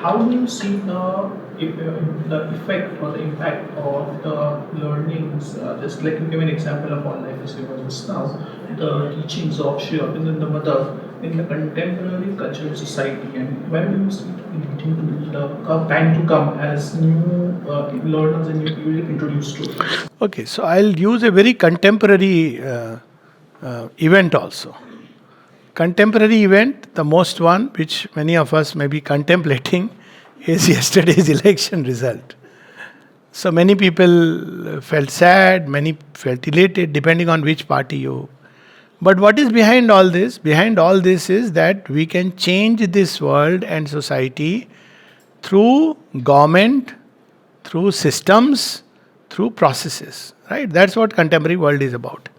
how do you see the effect or the impact of the learnings? Just like you give an example of online festival just now, the teachings of Sri Aurobindo and the mother in the contemporary cultural society, and where do you see it leading to the time to come as new learners and new people introduced to it? Okay, so I'll use a very contemporary event also. Contemporary event, the most one which many of us may be contemplating, is yesterday's election result. So many people felt sad, many felt elated, depending on which party you. But what is behind all this? Behind all this is that we can change this world and society through government, through systems, through processes. Right? That's what contemporary world is about.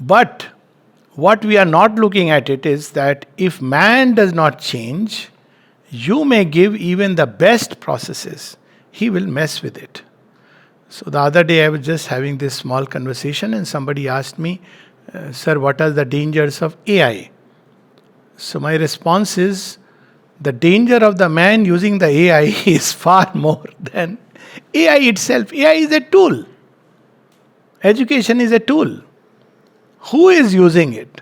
But what we are not looking at it is that if man does not change, you may give even the best processes, he will mess with it. So the other day I was just having this small conversation and somebody asked me, Sir, what are the dangers of AI? So my response is, the danger of the man using the AI is far more than AI itself. AI is a tool. Education is a tool. Who is using it?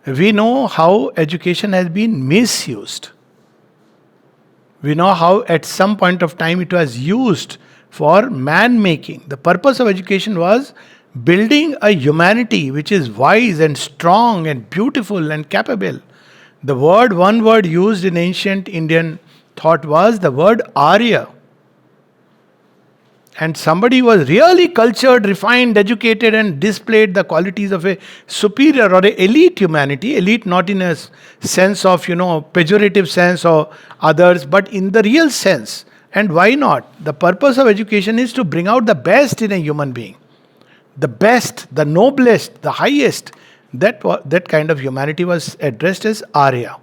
We know how education has been misused. We know how at some point of time it was used for man making. The purpose of education was building a humanity which is wise and strong and beautiful and capable. One word used in ancient Indian thought was the word Arya. And somebody was really cultured, refined, educated, and displayed the qualities of a superior or a elite humanity. Elite not in a sense of, pejorative sense or others, but in the real sense. And why not? The purpose of education is to bring out the best in a human being. The best, the noblest, the highest. That kind of humanity was addressed as Arya.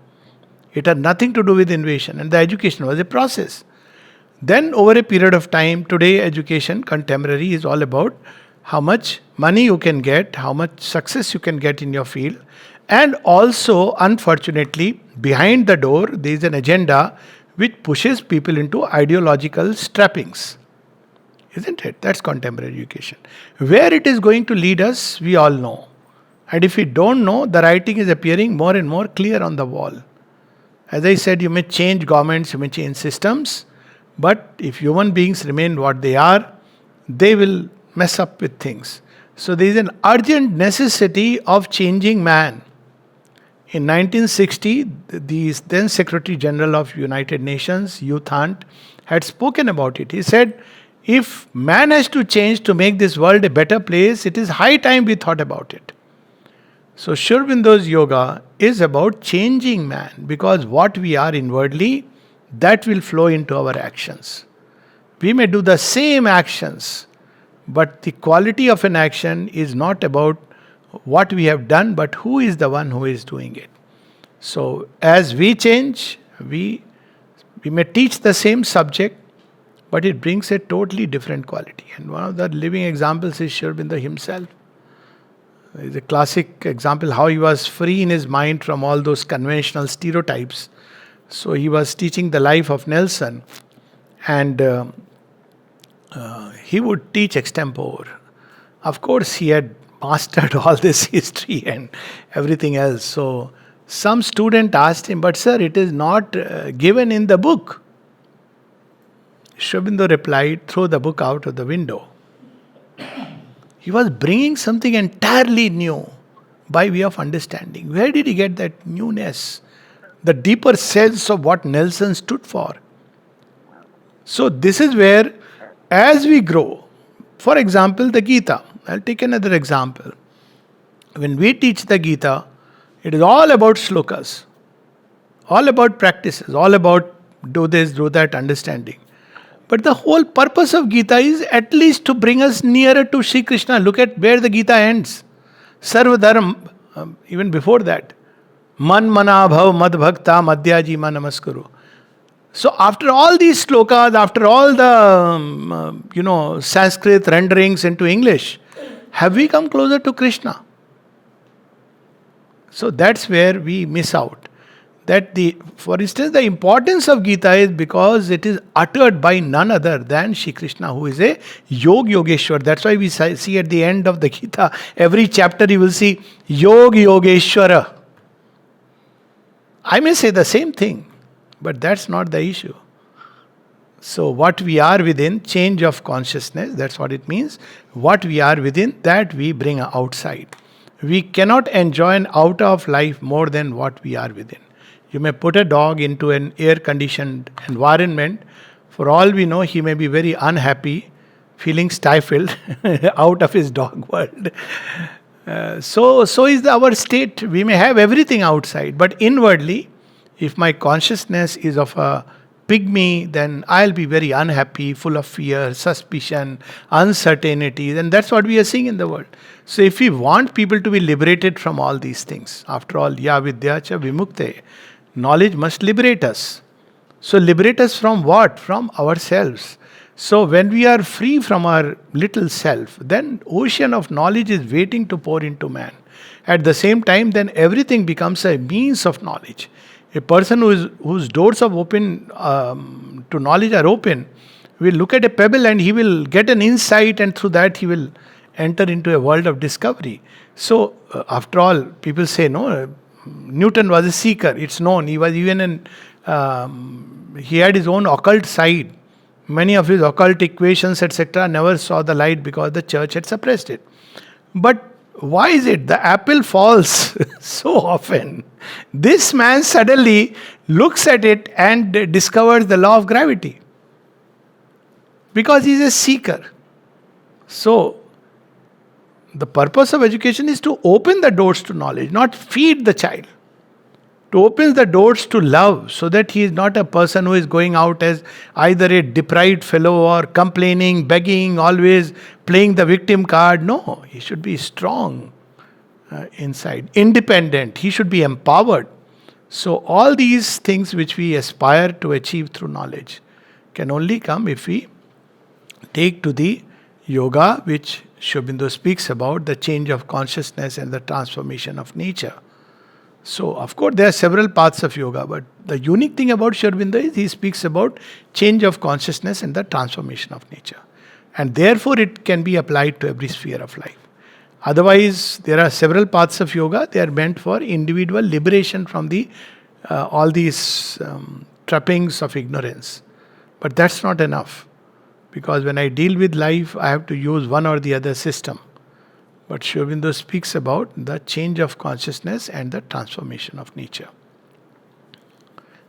It had nothing to do with invasion, and the education was a process. Then over a period of time, today education, contemporary, is all about how much money you can get, how much success you can get in your field. And also, unfortunately, behind the door, there is an agenda which pushes people into ideological strappings. Isn't it? That's contemporary education. Where it is going to lead us, we all know. And if we don't know, the writing is appearing more and more clear on the wall. As I said, you may change governments, you may change systems, but if human beings remain what they are, they will mess up with things. So there is an urgent necessity of changing man. In 1960, the then Secretary General of United Nations, Youth Hunt, had spoken about it. He said, if man has to change to make this world a better place, it is high time we thought about it. So Sri Aurobindo's yoga is about changing man, because what we are inwardly, that will flow into our actions. We may do the same actions, but the quality of an action is not about what we have done, but who is the one who is doing it. So as we change, we may teach the same subject, but it brings a totally different quality. And one of the living examples is Sri Aurobindo himself. It's a classic example how he was free in his mind from all those conventional stereotypes. So he was teaching the life of Nelson, and he would teach extempore. Of course, he had mastered all this history and everything else. So some student asked him, but sir, it is not given in the book. Sri Aurobindo replied, throw the book out of the window. He was bringing something entirely new by way of understanding. Where did he get that newness? The deeper sense of what Nelson stood for. So this is where, as we grow, for example, the Gita. I'll take another example. When we teach the Gita, it is all about slokas, all about practices, all about do this, do that, understanding. But the whole purpose of Gita is at least to bring us nearer to Sri Krishna. Look at where the Gita ends. Sarvadharam, even before that. Man mana bhav mad bhakta madhyaji ma namaskuru. So after all these slokas, after all the Sanskrit renderings into English, have we come closer to Krishna? So that's where we miss out. That for instance, the importance of Gita is because it is uttered by none other than Shri Krishna, who is a Yogeshwar. That's why we see at the end of the Gita, every chapter you will see Yogeshwara. I may say the same thing, but that's not the issue. So what we are within, change of consciousness, that's what it means. What we are within, that we bring outside. We cannot enjoy an out of life more than what we are within. You may put a dog into an air-conditioned environment. For all we know, he may be very unhappy, feeling stifled out of his dog world. So is our state. We may have everything outside, but inwardly, if my consciousness is of a pygmy, then I'll be very unhappy, full of fear, suspicion, uncertainty, and that's what we are seeing in the world. So if we want people to be liberated from all these things, after all, ya vidya cha vimukte, knowledge must liberate us. So liberate us from what? From ourselves. So when we are free from our little self, then ocean of knowledge is waiting to pour into man. At the same time, then everything becomes a means of knowledge. A person whose doors of open to knowledge are open will look at a pebble and he will get an insight, and through that he will enter into a world of discovery. So after all, people say no. Newton was a seeker. It's known. He was even he had his own occult side. Many of his occult equations, etc., never saw the light because the church had suppressed it. But why is it the apple falls so often? This man suddenly looks at it and discovers the law of gravity. Because he is a seeker. So, the purpose of education is to open the doors to knowledge, not feed the child. To open the doors to love, so that he is not a person who is going out as either a deprived fellow or complaining, begging, always playing the victim card. No, he should be strong inside, independent. He should be empowered. So all these things which we aspire to achieve through knowledge can only come if we take to the yoga which Aurobindo speaks about, the change of consciousness and the transformation of nature. So, of course, there are several paths of yoga, but the unique thing about Aurobindo is he speaks about change of consciousness and the transformation of nature. And therefore, it can be applied to every sphere of life. Otherwise, there are several paths of yoga. They are meant for individual liberation from all these trappings of ignorance. But that's not enough. Because when I deal with life, I have to use one or the other system. But Aurobindo speaks about the change of consciousness and the transformation of nature.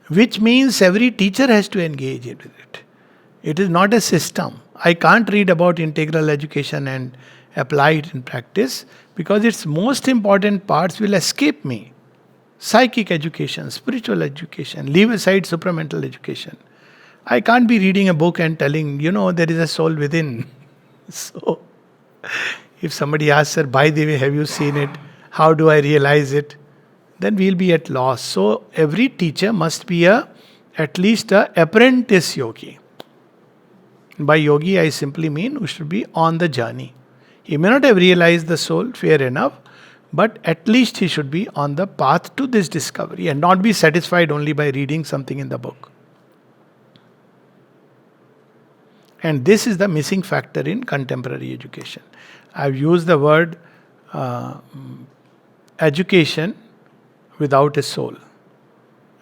Which means every teacher has to engage with it. It is not a system. I can't read about integral education and apply it in practice because its most important parts will escape me. Psychic education, spiritual education, leave aside supramental education. I can't be reading a book and telling, there is a soul within. So, if somebody asks, sir, by the way, have you seen it? How do I realize it? Then we'll be at loss. So, every teacher must be at least an apprentice yogi. By yogi, I simply mean who should be on the journey. He may not have realized the soul, fair enough, but at least he should be on the path to this discovery and not be satisfied only by reading something in the book. And this is the missing factor in contemporary education. I've used the word education without a soul.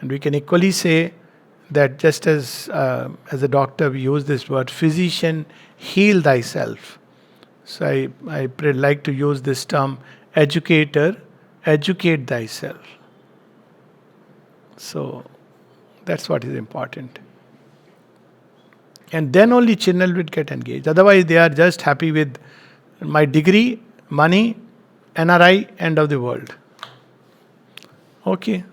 And we can equally say that just as a doctor we use this word, physician, heal thyself. So I like to use this term, educator, educate thyself. So that's what is important. And then only children will get engaged. Otherwise, they are just happy with my degree, money, NRI, end of the world. Okay.